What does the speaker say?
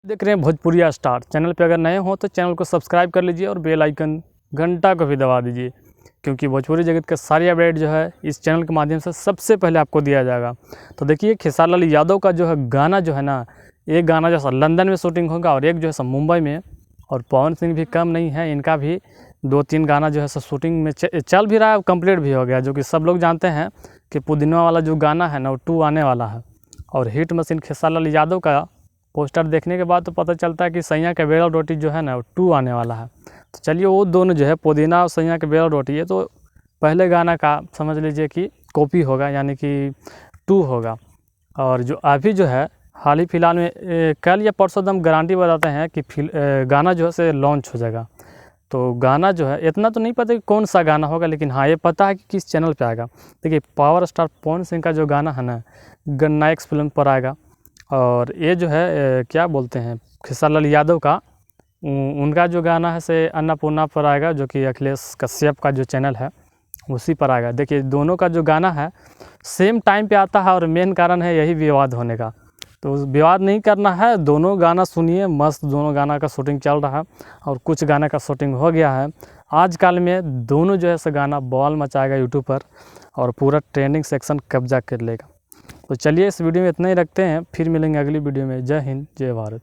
देख रहे हैं भोजपुरिया स्टार। चैनल पे अगर नए हो तो चैनल को सब्सक्राइब कर लीजिए और बेल आइकन घंटा को भी दबा दीजिए, क्योंकि भोजपुरी जगत के सारी अपडेट जो है इस चैनल के माध्यम से सबसे पहले आपको दिया जाएगा। तो देखिए खेसारी लाल यादव का जो है गाना जो है ना, एक गाना जो है लंदन में शूटिंग होगा और एक जो है मुंबई में, और पवन सिंह भी कम नहीं है, इनका भी 2-3 गाना जो है शूटिंग में चल भी रहा है, कंप्लीट भी हो गया। जो कि सब लोग जानते हैं कि पुदीना वाला जो गाना है ना वो 2 आने वाला है। और हिट मशीन खेसारी लाल यादव का पोस्टर देखने के बाद तो पता चलता है कि सैया का बेड़ा रोटी जो है ना वो 2 आने वाला है। तो चलिए वो दोनों जो है पुदीना और सैया का बेड़ा रोटी, ये तो पहले गाना का समझ लीजिए कि कॉपी होगा, यानी कि 2 होगा। और जो अभी जो है हाल ही फिलहाल में कल या परसों हम गारंटी बताते हैं कि गाना जो है से लॉन्च हो जाएगा। तो गाना जो है इतना तो नहीं पता कि कौन सा गाना होगा, लेकिन हाँ ये पता है कि किस चैनल पे आएगा। देखिए पावर स्टार पवन सिंह का जो गाना है ना गन्नायक फिल्म पर आएगा। और ये जो है क्या बोलते हैं खेसारी लाल यादव का उनका जो गाना है से अन्नपूर्णा पर आएगा, जो कि अखिलेश कश्यप का जो चैनल है उसी पर आएगा। देखिए दोनों का जो गाना है सेम टाइम पे आता है और मेन कारण है यही विवाद होने का। तो विवाद नहीं करना है, दोनों गाना सुनिए मस्त, दोनों गाना का शूटिंग चल रहा है और कुछ गाने का शूटिंग हो गया है। आजकल में दोनों जो है से गाना बवाल मचाएगा यूट्यूब पर और पूरा ट्रेंडिंग सेक्शन कब्जा कर लेगा। तो चलिए इस वीडियो में इतना ही रखते हैं, फिर मिलेंगे अगली वीडियो में। जय हिंद जय भारत।